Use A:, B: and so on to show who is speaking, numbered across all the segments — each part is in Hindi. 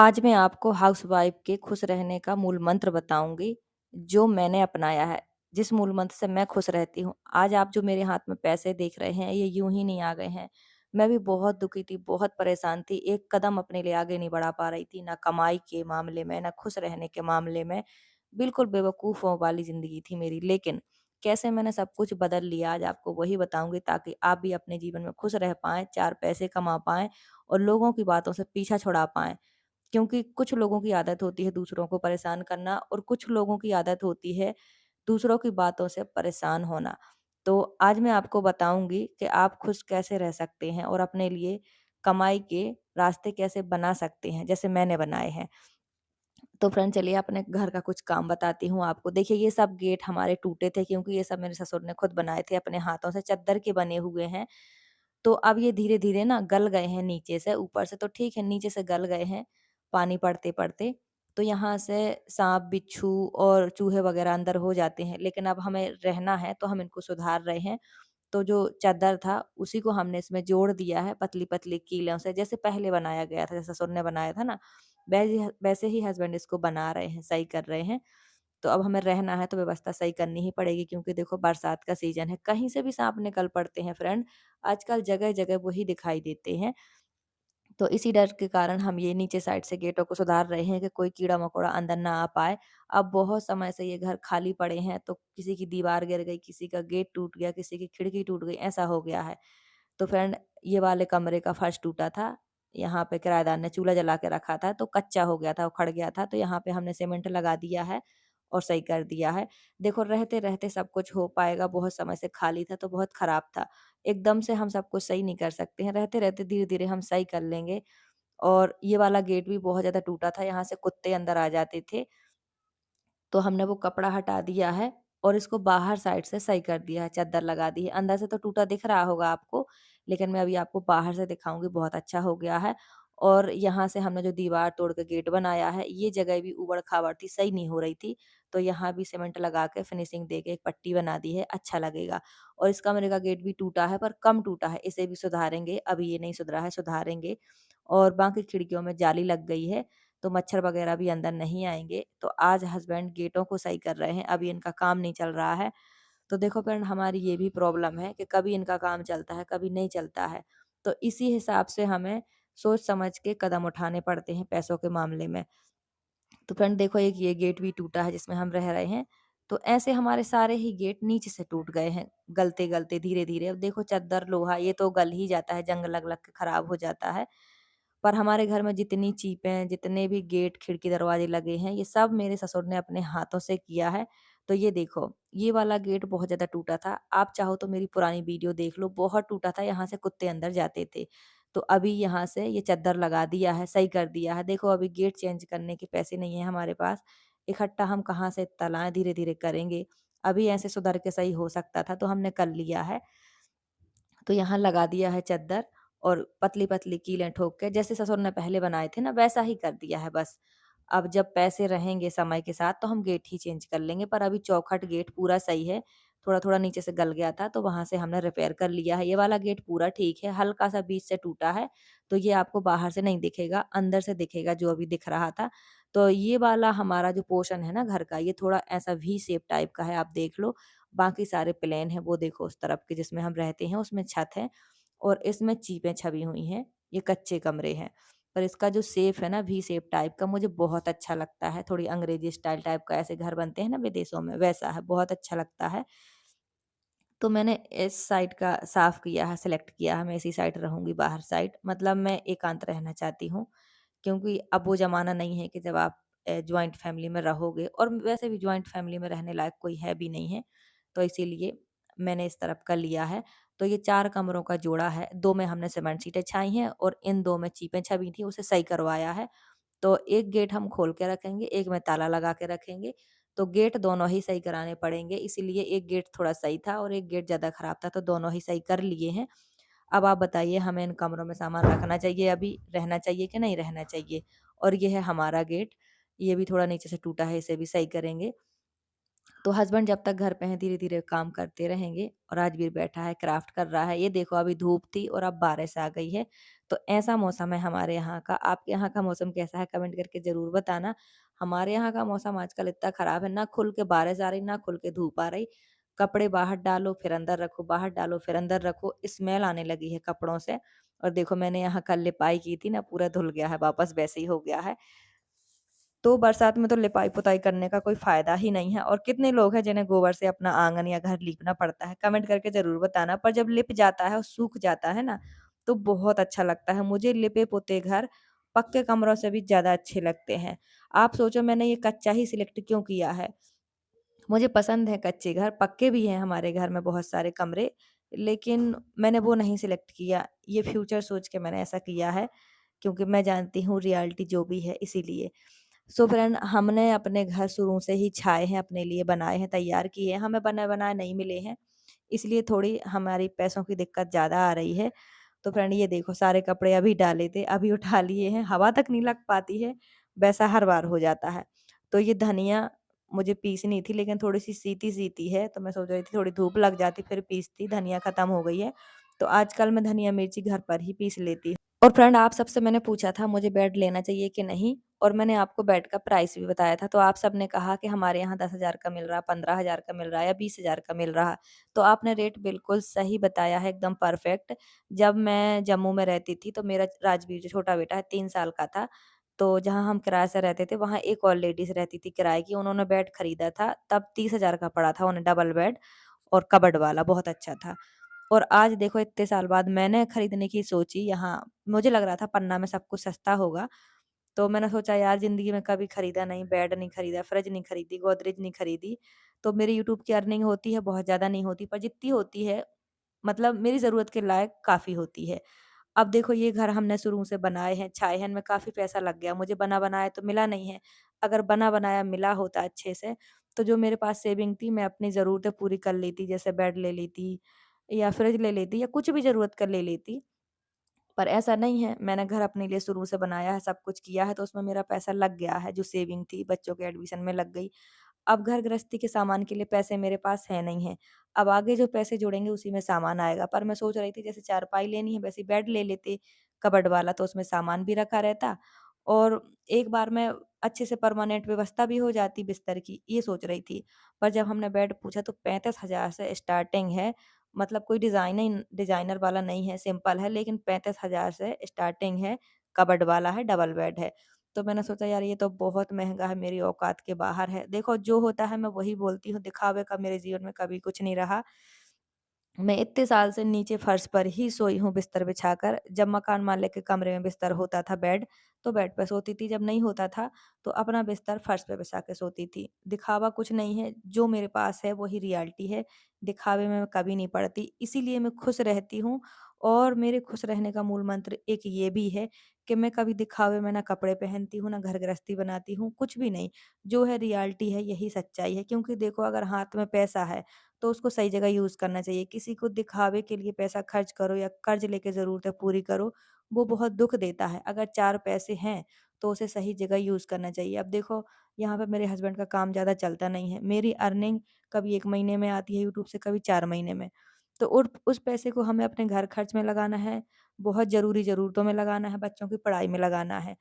A: आज मैं आपको हाउसवाइफ के खुश रहने का मूल मंत्र बताऊँगी, जो मैंने अपनाया है, जिस मूल मंत्र से मैं खुश रहती हूँ। आज आप जो मेरे हाथ में पैसे देख रहे हैं, ये यूँ ही नहीं आ गए हैं। मैं भी बहुत दुखी थी, बहुत परेशान थी, एक कदम अपने लिए आगे नहीं बढ़ा पा रही थी, ना कमाई के मामले में, ना खुश रहने के मामले में। बिल्कुल बेवकूफ़ों वाली ज़िंदगी थी मेरी। लेकिन कैसे मैंने सब कुछ बदल लिया, आज आपको वही बताऊँगी ताकि आप भी अपने जीवन में खुश रह पाएँ, 4 पैसे कमा पाएँ और लोगों की बातों से पीछा छुड़ा पाएँ। क्योंकि कुछ लोगों की आदत होती है दूसरों को परेशान करना और कुछ लोगों की आदत होती है दूसरों की बातों से परेशान होना। तो आज मैं आपको बताऊँगी कि आप खुश कैसे रह सकते हैं और अपने लिए कमाई के रास्ते कैसे बना सकते हैं, जैसे मैंने बनाए हैं। तो फ्रेंड चलिए अपने घर का कुछ काम बताती हूँ आपको। देखिए ये सब गेट हमारे टूटे थे क्योंकि ये सब मेरे ससुर ने खुद बनाए थे अपने हाथों से, चद्दर के बने हुए हैं। तो अब ये धीरे-धीरे ना गल गए हैं नीचे से, ऊपर से तो ठीक है, नीचे से गल गए हैं, पानी पड़ते-पड़ते। तो यहाँ से साँप, बिच्छू और चूहे वग़ैरह अंदर हो जाते हैं, लेकिन अब हमें रहना है तो हम इनको सुधार रहे हैं। तो जो चादर था उसी को हमने इसमें जोड़ दिया है पतली-पतली कीलों से, जैसे पहले बनाया गया था, जैसे ससुर ने बनाया था ना, वैसे ही हस्बैंड इसको बना रहे हैं, सही कर रहे हैं। तो अब हमें रहना है तो व्यवस्था सही करनी ही पड़ेगी क्योंकि देखो बरसात का सीज़न है, कहीं से भी साँप निकल पड़ते हैं फ्रेंड। आजकल जगह-जगह वही दिखाई देते हैं। तो इसी डर के कारण हम ये नीचे साइड से गेटों को सुधार रहे हैं कि कोई कीड़ा-मकोड़ा अंदर ना आ पाए। अब बहुत समय से ये घर खाली पड़े हैं, तो किसी की दीवार गिर गई, किसी का गेट टूट गया, किसी की खिड़की टूट गई, ऐसा हो गया है। तो फ्रेंड ये वाले कमरे का फर्श टूटा था। यहाँ पे किराएदार ने चूल्हा जला के रखा था, तो कच्चा हो गया था, उखड़ गया था, तो यहाँ पे हमने सीमेंट लगा दिया है और सही कर दिया है। देखो रहते-रहते सब कुछ हो पाएगा, बहुत समय से खाली था तो बहुत खराब था। एकदम से हम सब कुछ सही नहीं कर सकते हैं, रहते-रहते धीरे-धीरे हम सही कर लेंगे। और ये वाला गेट भी बहुत ज़्यादा टूटा था, यहाँ से कुत्ते अंदर आ जाते थे। तो हमने वो कपड़ा हटा दिया है और इसको बाहर साइड से सही कर दिया है, चद्दर लगा दी है। अंदर से तो टूटा दिख रहा होगा आपको, लेकिन मैं अभी आपको बाहर से दिखाऊँगी, बहुत अच्छा हो गया है। और यहाँ से हमने जो दीवार तोड़ के गेट बनाया है, ये जगह भी ऊबड़-खाबड़ थी, सही नहीं हो रही थी, तो यहाँ भी सीमेंट लगा के फिनिशिंग दे के एक पट्टी बना दी है, अच्छा लगेगा। और इस कमरे का गेट भी टूटा है पर कम टूटा है, इसे भी सुधारेंगे, अभी ये नहीं सुधरा है, सुधारेंगे। और बाकी खिड़कियों में जाली लग गई है, तो मच्छर वगैरह भी अंदर नहीं आएँगे। तो आज हस्बैंड गेटों को सही कर रहे हैं, अभी इनका काम नहीं चल रहा है। तो देखो फ्रेंड हमारी ये भी प्रॉब्लम है कि कभी इनका काम चलता है, कभी नहीं चलता है। तो इसी हिसाब से हमें सोच समझ के कदम उठाने पड़ते हैं पैसों के मामले में। तो फ्रेंड देखो एक ये गेट भी टूटा है जिसमें हम रह रहे हैं। तो ऐसे हमारे सारे ही गेट नीचे से टूट गए हैं, गलते-गलते धीरे-धीरे। अब देखो चद्दर, लोहा ये तो गल ही जाता है, जंग लग-लग के खराब हो जाता है। पर हमारे घर में जितनी चीपें, जितने भी गेट, खिड़की, दरवाजे लगे हैं, ये सब मेरे ससुर ने अपने हाथों से किया है। तो ये देखो, ये वाला गेट बहुत ज़्यादा टूटा था। आप चाहो तो मेरी पुरानी वीडियो देख लो, बहुत टूटा था, यहाँ से कुत्ते अंदर जाते थे। तो अभी यहाँ से ये चद्दर लगा दिया है, सही कर दिया है। देखो अभी गेट चेंज करने के पैसे नहीं हैं हमारे पास। इकट्ठा हम कहाँ से इतना लाएँ, धीरे-धीरे करेंगे। अभी ऐसे सुधर के सही हो सकता था, तो हमने कर लिया है। तो यहाँ लगा दिया है चद्दर और पतली-पतली कीलें ठोक के जैसे ससुर ने पहले बनाए थे ना वैसा ही कर दिया है बस। अब जब पैसे रहेंगे समय के साथ तो हम गेट ही चेंज कर लेंगे पर अभी चौखट गेट पूरा सही है। थोड़ा-थोड़ा नीचे से गल गया था तो वहाँ से हमने रिपेयर कर लिया है। ये वाला गेट पूरा ठीक है, हल्का-सा बीच से टूटा है तो ये आपको बाहर से नहीं दिखेगा, अंदर से दिखेगा जो अभी दिख रहा था। तो ये वाला हमारा जो पोर्शन है ना घर का ये थोड़ा ऐसा वी शेप टाइप का है आप देख लो। बाकी सारे प्लेन हैं वो देखो उस तरफ के जिसमें हम रहते हैं उसमें छत है और इसमें चीपें छपी हुई हैं, ये कच्चे कमरे हैं। पर इसका जो शेप है ना वी शेप टाइप का मुझे बहुत अच्छा लगता है, थोड़ी अंग्रेजी स्टाइल टाइप का ऐसे घर बनते हैं ना विदेशों में वैसा है, बहुत अच्छा लगता है। तो मैंने इस साइड का साफ़ किया है, सेलेक्ट किया है, मैं इसी साइड रहूँगी बाहर साइड मतलब मैं एकांत रहना चाहती हूँ। क्योंकि अब वो ज़माना नहीं है कि जब आप जॉइंट फैमिली में रहोगे और वैसे भी जॉइंट फैमिली में रहने लायक कोई है भी नहीं है, तो इसीलिए मैंने इस तरफ का लिया है। तो ये 4 कमरों का जोड़ा है, 2 में हमने सीमेंट शीटें छाई हैं और इन 2 में चीपें छपी थी, उसे सही करवाया है। तो एक गेट हम खोल के रखेंगे, एक में ताला लगा के रखेंगे, तो गेट दोनों ही सही कराने पड़ेंगे, इसीलिए एक गेट थोड़ा सही था और एक गेट ज़्यादा खराब था, तो दोनों ही सही कर लिए हैं। अब आप बताइए हमें इन कमरों में सामान रखना चाहिए अभी, रहना चाहिए कि नहीं रहना चाहिए? और ये है हमारा गेट, ये भी थोड़ा नीचे से टूटा है, इसे भी सही करेंगे। तो हस्बैंड जब तक घर पे हैं धीरे-धीरे काम करते रहेंगे और राजवीर बैठा है क्राफ्ट कर रहा है। ये देखो अभी धूप थी और अब बारिश आ गई है। तो ऐसा मौसम है हमारे यहाँ का। आपके यहाँ का मौसम कैसा है कमेंट करके ज़रूर बताना। हमारे यहाँ का मौसम आजकल इतना खराब है, ना खुल के बारिश आ रही, ना खुल के धूप आ रही। कपड़े बाहर डालो फिर अंदर रखो, बाहर डालो फिर अंदर रखो, स्मेल आने लगी है कपड़ों से। और देखो मैंने यहाँ कल लिपाई की थी ना, पूरा धुल गया है, वापस वैसे ही हो गया है। तो बरसात में तो लिपाई-पुताई करने का कोई फ़ायदा ही नहीं है। और कितने लोग हैं जिन्हें गोबर से अपना आँगन या घर लीपना पड़ता है? कमेंट करके ज़रूर बताना। पर जब लिप जाता है और सूख जाता है ना, तो बहुत अच्छा लगता है। मुझे लिपे-पुते घर पक्के कमरों से भी ज़्यादा अच्छे लगते हैं। आप सोचो मैंने ये कच्चा ही सिलेक्ट क्यों किया है? मुझे पसंद है कच्चे घर, पक्के भी हैं हमारे घर में बहुत सारे कमरे, लेकिन मैंने वो नहीं सिलेक्ट किया। ये फ्यूचर सोच के मैंने ऐसा किया है, क्योंकि मैं जानती हूँ रियलिटी जो भी है इसीलिए। सो फ्रेंड हमने अपने घर शुरू से ही छाए हैं, अपने लिए बनाए हैं, तैयार किए हैं, हमें बने-बनाए नहीं मिले हैं, इसलिए थोड़ी हमारी पैसों की दिक्कत ज़्यादा आ रही है। तो फ्रेंड ये देखो सारे कपड़े अभी डाले थे, अभी उठा लिए हैं, हवा तक नहीं लग पाती है, वैसा हर बार हो जाता है। तो ये धनिया मुझे पीसनी थी लेकिन थोड़ी-सी सीती-सीती है, तो मैं सोच रही थी थोड़ी धूप लग जाती फिर पीसती, धनिया खत्म हो गई है। तो आजकल मैं धनिया मिर्ची घर पर ही पीस लेती हूँ। और फ्रेंड आप सबसे मैंने पूछा था मुझे बेड लेना चाहिए कि नहीं, और मैंने आपको बेड का प्राइस भी बताया था। तो आप सबने कहा कि हमारे यहाँ 10,000 का मिल रहा, 15,000 का मिल रहा है या 20,000 का मिल रहा। तो आपने रेट बिल्कुल सही बताया है, एकदम परफेक्ट। जब मैं जम्मू में रहती थी तो मेरा राजवीर जो छोटा बेटा है 3 साल का था, तो जहाँ हम किराए से रहते थे वहाँ एक और लेडीज़ रहती थी किराए की, उन्होंने बेड खरीदा था, तब 30,000 का पड़ा था उन्हें डबल बेड और कबर्ड वाला, बहुत अच्छा था। और आज देखो इतने साल बाद मैंने खरीदने की सोची यहाँ, मुझे लग रहा था पन्ना में सब कुछ सस्ता होगा, तो मैंने सोचा यार ज़िंदगी में कभी खरीदा नहीं, बेड नहीं खरीदा, फ्रिज नहीं खरीदी, गोदरेज नहीं खरीदी। तो मेरी यूट्यूब की अर्निंग होती है, बहुत ज़्यादा नहीं होती, पर जितनी होती है मतलब मेरी ज़रूरत के लायक काफ़ी होती है। अब देखो ये घर हमने शुरू से बनाए हैं, छाए हैं, इनमें काफ़ी पैसा लग गया, मुझे बना-बनाया तो मिला नहीं है। अगर बना-बनाया मिला होता अच्छे से, तो जो मेरे पास सेविंग थी मैं अपनी ज़रूरतें पूरी कर लेती, जैसे बेड ले लेती या फ्रिज ले लेती या कुछ भी ज़रूरत का ले लेती। पर ऐसा नहीं है, मैंने घर अपने लिए शुरू से बनाया है, सब कुछ किया है, तो उसमें मेरा पैसा लग गया है, जो सेविंग थी बच्चों के एडमिशन में लग गई। अब घर गृहस्थी के सामान के लिए पैसे मेरे पास है नहीं है। अब आगे जो पैसे जुड़ेंगे उसी में सामान आएगा। पर मैं सोच रही थी जैसे चारपाई लेनी है वैसे बेड ले लेते कबर्ड वाला, तो उसमें सामान भी रखा रहता और एक बार में अच्छे से परमानेंट व्यवस्था भी हो जाती बिस्तर की, ये सोच रही थी। पर जब हमने बेड पूछा तो 35,000 से स्टार्टिंग है, मतलब कोई डिज़ाइनर वाला नहीं है, सिंपल है, लेकिन 35,000 से स्टार्टिंग है, कबर्ड वाला है, डबल बेड है। तो मैंने सोचा यार ये तो बहुत महँगा है, मेरी औकात के बाहर है। देखो जो होता है मैं वही बोलती हूँ, दिखावे का मेरे जीवन में कभी कुछ नहीं रहा। मैं इतने साल से नीचे फर्श पर ही सोई हूँ बिस्तर बिछाकर। जब मकान मालिक के कमरे में बिस्तर होता था बेड, तो बेड पे सोती थी, जब नहीं होता था, तो अपना बिस्तर फर्श पे बिछा के सोती थी। दिखावा कुछ नहीं है, जो मेरे पास है वही रियलिटी है। दिखावे में मैं कभी नहीं पड़ती, इसीलिए मैं खुश रहती हूँ और मेरे खुश रहने का मूल मंत्र एक ये भी है कि मैं कभी दिखावे में ना कपड़े पहनती हूँ, ना घर गृहस्थी बनाती हूँ, कुछ भी नहीं। जो है रियलिटी है, यही सच्चाई है क्योंकि देखो अगर हाथ में पैसा है तो उसको सही जगह यूज़ करना चाहिए। किसी को दिखावे के लिए पैसा खर्च करो या कर्ज़ लेके ज़रूरतें पूरी करो, वो बहुत दुःख देता है। अगर 4 पैसे हैं, तो उसे सही जगह यूज़ करना चाहिए। अब देखो, यहाँ पे मेरे हस्बैंड का काम ज़्यादा चलता नहीं है। मेरी अर्निंग कभी 1 महीने में आती है यूट्यूब से, कभी 4 महीने में। तो उर उस पैसे को हमें अपने घर खर्च में लगाना है, बहुत ज़रूरी ज़रूरतों में लगाना है, बच्चों की पढ़ाई में लगाना है।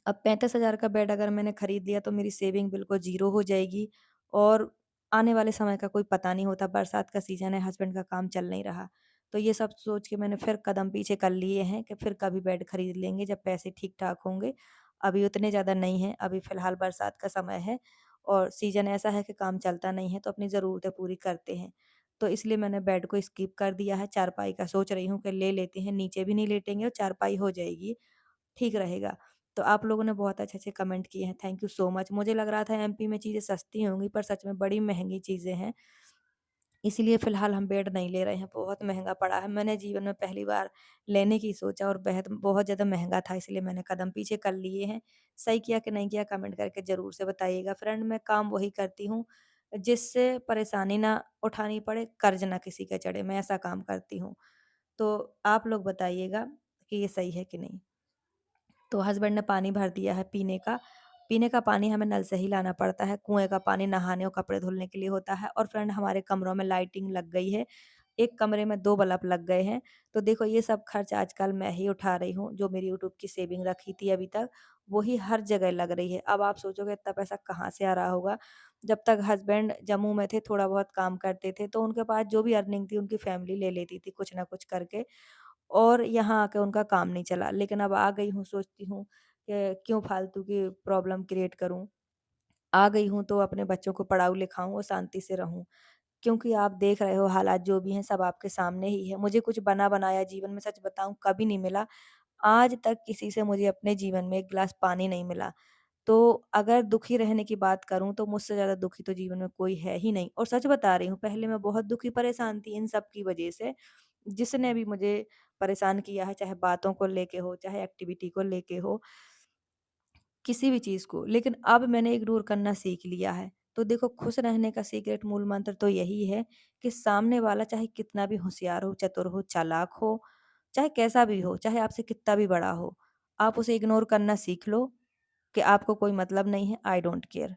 A: अब 35,000 का बेड अगर मैंने खरीद लिया तो मेरी सेविंग बिल्कुल ज़ीरो हो जाएगी और आने वाले समय का कोई पता नहीं होता, बरसात का सीज़न है, हस्बैंड का काम चल नहीं रहा। तो ये सब सोच के मैंने फिर कदम पीछे कर लिए हैं कि फिर कभी बेड खरीद लेंगे जब पैसे ठीक-ठाक होंगे। अभी उतने ज़्यादा नहीं हैं, अभी फ़िलहाल बरसात का समय है और सीज़न ऐसा है कि काम चलता नहीं है तो अपनी ज़रूरतें पूरी करते हैं। तो इसलिए मैंने बेड को स्किप कर दिया है, चारपाई का सोच रही हूँ कि ले लेते हैं, नीचे भी नहीं लेटेंगे और चारपाई हो जाएगी, ठीक रहेगा। तो आप लोगों ने बहुत अच्छे-अच्छे कमेंट किए हैं, थैंक यू सो मच। मुझे लग रहा था एमपी में चीज़ें सस्ती होंगी पर सच में बड़ी महँगी चीज़ें हैं। इसीलिए फ़िलहाल हम बेड नहीं ले रहे हैं, बहुत महँगा पड़ा है। मैंने जीवन में पहली बार लेने की सोचा और बेहद बहुत ज़्यादा महँगा था इसलिए मैंने कदम पीछे कर लिए हैं। सही किया कि नहीं किया कमेंट करके ज़रूर से बताइएगा। फ्रेंड मैं काम वही करती हूँ, जिससे परेशानी ना उठानी पड़े, कर्ज़ ना किसी के चढ़े, मैं ऐसा काम करती हूँ। तो आप लोग बताइएगा कि ये सही है कि नहीं? तो हस्बैंड ने पानी भर दिया है पीने का, पीने का पानी हमें नल से ही लाना पड़ता है, कुएँ का पानी नहाने और कपड़े धुलने के लिए होता है और फ्रेंड हमारे कमरों में लाइटिंग लग गई है। एक कमरे में 2 बल्ब लग गए हैं। तो देखो ये सब खर्च आजकल मैं ही उठा रही हूँ, जो मेरी यूट्यूब की सेविंग रखी थी अभी तक, वही हर जगह लग रही है। अब आप सोचोगे इतना पैसा कहाँ से आ रहा होगा? जब तक हस्बैंड जम्मू में थे, थोड़ा बहुत काम करते थे, तो उनके पास जो भी अर्निंग थी उनकी फैमिली ले लेती थी कुछ ना कुछ करके और यहाँ आके उनका काम नहीं चला। लेकिन अब आ गई हूँ, सोचती हूँ कि क्यों फालतू की प्रॉब्लम क्रिएट करूँ? आ गई हूँ तो अपने बच्चों को पढ़ाऊँ-लिखाऊँ और शांति से रहूँ। क्योंकि आप देख रहे हो हालात जो भी हैं सब आपके सामने ही है। मुझे कुछ बना-बनाया जीवन में सच बताऊँ कभी नहीं मिला। आज तक किसी से मुझे अपने जीवन में 1 गिलास पानी नहीं मिला। तो अगर दुखी रहने की बात करूँ तो मुझसे ज़्यादा दुखी तो जीवन में कोई है ही नहीं और सच बता रही हूँ पहले मैं बहुत दुखी परेशान थी इन सब की वज़ह से। जिसने भी मुझे परेशान किया है चाहे बातों को लेके हो, चाहे एक्टिविटी को लेके हो। किसी भी चीज़ को, लेकिन अब मैंने इग्नोर करना सीख लिया है। तो देखो खुश रहने का सीक्रेट मूल मंत्र तो यही है कि सामने वाला चाहे कितना भी होशियार हो, चतुर हो, चालाक हो, चाहे कैसा भी हो, चाहे आपसे कितना भी बड़ा हो, आप उसे इग्नोर करना सीख लो कि आपको कोई मतलब नहीं है, आई डोंट केयर।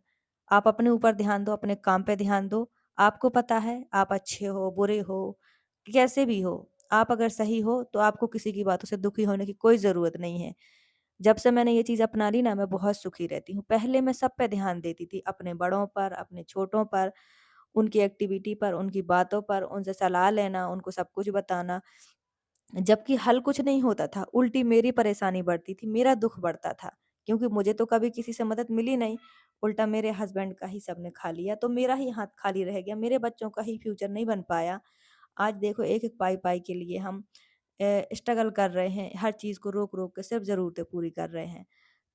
A: आप अपने ऊपर ध्यान दो, अपने काम पे ध्यान दो। आपको पता है आप अच्छे हो, बुरे हो, कैसे भी हो, आप अगर सही हो तो आपको किसी की बातों से दुखी होने की कोई ज़रूरत नहीं है। जब से मैंने ये चीज़ अपना ली ना मैं बहुत सुखी रहती हूँ। पहले मैं सब पे ध्यान देती थी, अपने बड़ों पर, अपने छोटों पर, उनकी एक्टिविटी पर, उनकी बातों पर, उनसे सलाह लेना, उनको सब कुछ बताना। जबकि हल कुछ नहीं होता था, उल्टी मेरी परेशानी बढ़ती थी, मेरा दुःख बढ़ता था। क्योंकि मुझे तो कभी किसी से मदद मिली नहीं, उल्टा मेरे हस्बैंड का ही सबने खा लिया, तो मेरा ही हाथ खाली रह गया, मेरे बच्चों का ही फ्यूचर नहीं बन पाया। आज देखो एक-एक पाई-पाई के लिए हम स्ट्रगल कर रहे हैं, हर चीज़ को रोक-रोक के सिर्फ़ ज़रूरतें पूरी कर रहे हैं।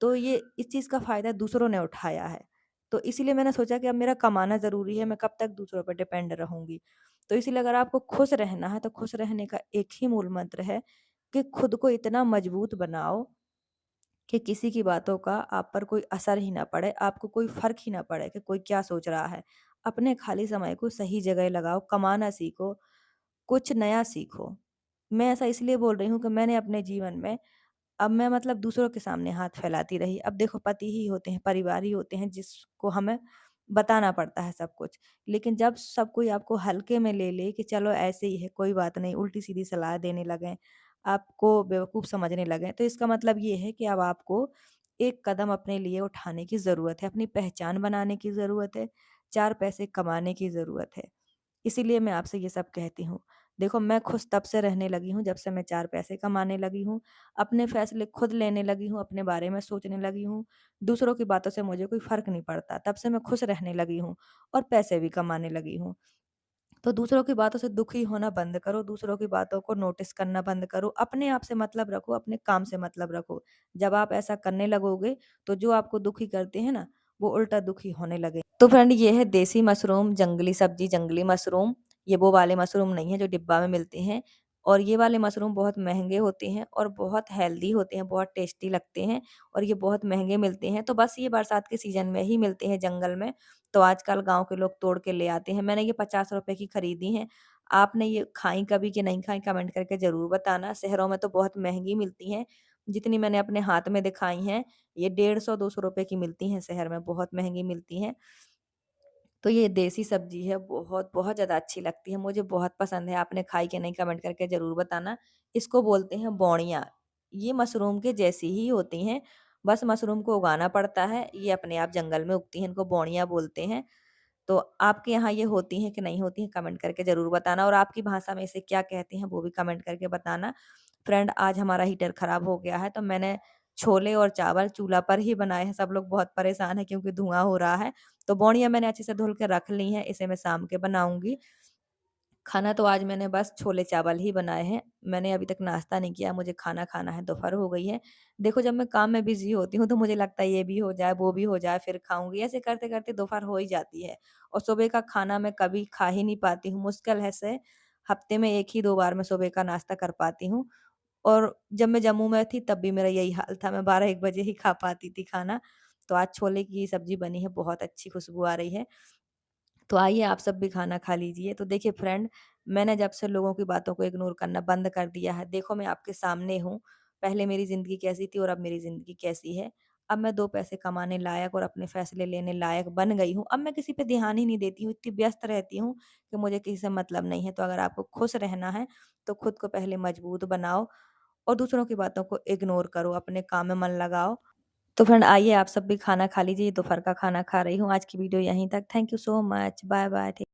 A: तो ये इस चीज़ का फ़ायदा दूसरों ने उठाया है। तो इसीलिए मैंने सोचा कि अब मेरा कमाना ज़रूरी है, मैं कब तक दूसरों पे डिपेंड रहूँगी। तो इसीलिए अगर आपको खुश रहना है, तो खुश रहने का एक ही मूल मंत्र है कि खुद को इतना मजबूत बनाओ कि किसी की बातों का आप पर कोई असर ही ना पड़े, आपको कोई फ़र्क ही ना पड़े कि कोई क्या सोच रहा है। अपने खाली समय को सही जगह लगाओ, कमाना सीखो, कुछ नया सीखो। मैं ऐसा इसलिए बोल रही हूँ कि मैंने अपने जीवन में अब मैं मतलब दूसरों के सामने हाथ फैलाती रही। अब देखो पति ही होते हैं, परिवार ही होते हैं जिसको हमें बताना पड़ता है सब कुछ। लेकिन जब सब कोई आपको हल्के में ले ले कि चलो ऐसे ही है, कोई बात नहीं, उल्टी-सीधी सलाह देने लगें, आपको बेवकूफ़ समझने लगें, तो इसका मतलब ये है कि अब आपको एक कदम अपने लिए उठाने की ज़रूरत है, अपनी पहचान बनाने की ज़रूरत है, 4 पैसे कमाने की ज़रूरत है। इसीलिए मैं आपसे ये सब कहती हूँ। देखो मैं खुश तब से रहने लगी हूँ जब से मैं 4 पैसे कमाने लगी हूँ, अपने फैसले खुद लेने लगी हूँ, अपने बारे में सोचने लगी हूँ, दूसरों की बातों से मुझे कोई फ़र्क नहीं पड़ता, तब से मैं खुश रहने लगी हूँ और पैसे भी कमाने लगी हूँ। तो दूसरों की बातों से दुखी होना बंद करो, दूसरों की बातों को नोटिस करना बंद करो, अपने आप से मतलब रखो, अपने काम से मतलब रखो। जब आप ऐसा करने लगोगे, तो जो आपको दुखी करते हैं ना, वो उल्टा दुखी होने लगे। तो फ्रेंड ये है देसी मशरूम, जंगली सब्ज़ी, जंगली मशरूम। ये वो वाले मशरूम नहीं है जो डिब्बा में मिलते हैं और ये वाले मशरूम बहुत महँगे होते हैं और बहुत हेल्दी होते हैं, बहुत टेस्टी लगते हैं और ये बहुत महँगे मिलते हैं। तो बस ये बरसात के सीज़न में ही मिलते हैं जंगल में। तो आजकल गाँव के लोग तोड़ के ले आते हैं। मैंने ये ₹50 की खरीदी हैं। आपने ये खाई कभी कि नहीं खाई कमेंट करके ज़रूर बताना। शहरों में तो बहुत महँगी मिलती हैं। जितनी मैंने अपने हाथ में दिखाई हैं, ये 150 ₹200 की मिलती हैं शहर में, बहुत महँगी मिलती हैं। तो ये देसी सब्ज़ी है, बहुत, बहुत ज़्यादा अच्छी लगती है, मुझे बहुत पसंद है। आपने खाई कि नहीं कमेंट करके ज़रूर बताना। इसको बोलते हैं बोड़ियाँ। ये मशरूम के जैसी ही होती हैं, बस मशरूम को उगाना पड़ता है। ये अपने आप जंगल में उगती हैं, इनको बोड़ियाँ बोलते हैं। तो आपके यहाँ ये होती हैं कि नहीं होती हैं कमेंट करके ज़रूर बताना और आपकी भाषा में इसे क्या कहते हैं वो भी कमेंट करके बताना। फ्रेंड आज हमारा हीटर ख़राब हो गया है तो मैंने छोले और चावल चूल्हा पर ही बनाए हैं। सब लोग बहुत परेशान हैं क्योंकि धुआँ हो रहा है। तो बोड़ियाँ मैंने अच्छे से धुल के रख ली हैं, इसे मैं शाम के बनाऊँगी। खाना तो आज मैंने बस छोले-चावल ही बनाए हैं। मैंने अभी तक नाश्ता नहीं किया, मुझे खाना खाना है, दोपहर हो गई है। देखो जब मैं काम में बिज़ी होती हूँ तो मुझे लगता है ये भी हो जाए, वो भी हो जाए, फिर खाऊँगी। ऐसे करते-करते दोपहर हो ही जाती है और सुबह का खाना मैं कभी खा ही नहीं पाती हूँ। मुश्किल है से हफ्ते में 1 ही 2 बार मैं सुबह का नाश्ता कर पाती हूँ और जब मैं जम्मू में थी तब भी मेरा यही हाल था, मैं 12-1 बजे ही खा पाती थी खाना। तो आज छोले की सब्ज़ी बनी है, बहुत अच्छी खुशबू आ रही है। तो आइए आप सब भी खाना खा लीजिए। तो देखिए फ्रेंड, मैंने जब से लोगों की बातों को इग्नोर करना बंद कर दिया है, देखो मैं आपके सामने हूँ। पहले मेरी ज़िंदगी कैसी थी और अब मेरी ज़िंदगी कैसी है। अब मैं 2 पैसे कमाने लायक और अपने फैसले लेने लायक बन गई हूँ। अब मैं किसी पे ध्यान ही नहीं देती हूँ, इतनी व्यस्त रहती हूँ कि मुझे किसी से मतलब नहीं है। तो अगर आपको खुश रहना है, तो खुद को पहले मजबूत बनाओ और दूसरों की बातों को इग्नोर करो, अपने काम में मन लगाओ। तो फ्रेंड आइए आप सब भी खाना खा लीजिए, दोपहर का खाना खा रही हूँ। आज की वीडियो यहीं तक। Thank you so much. Bye bye.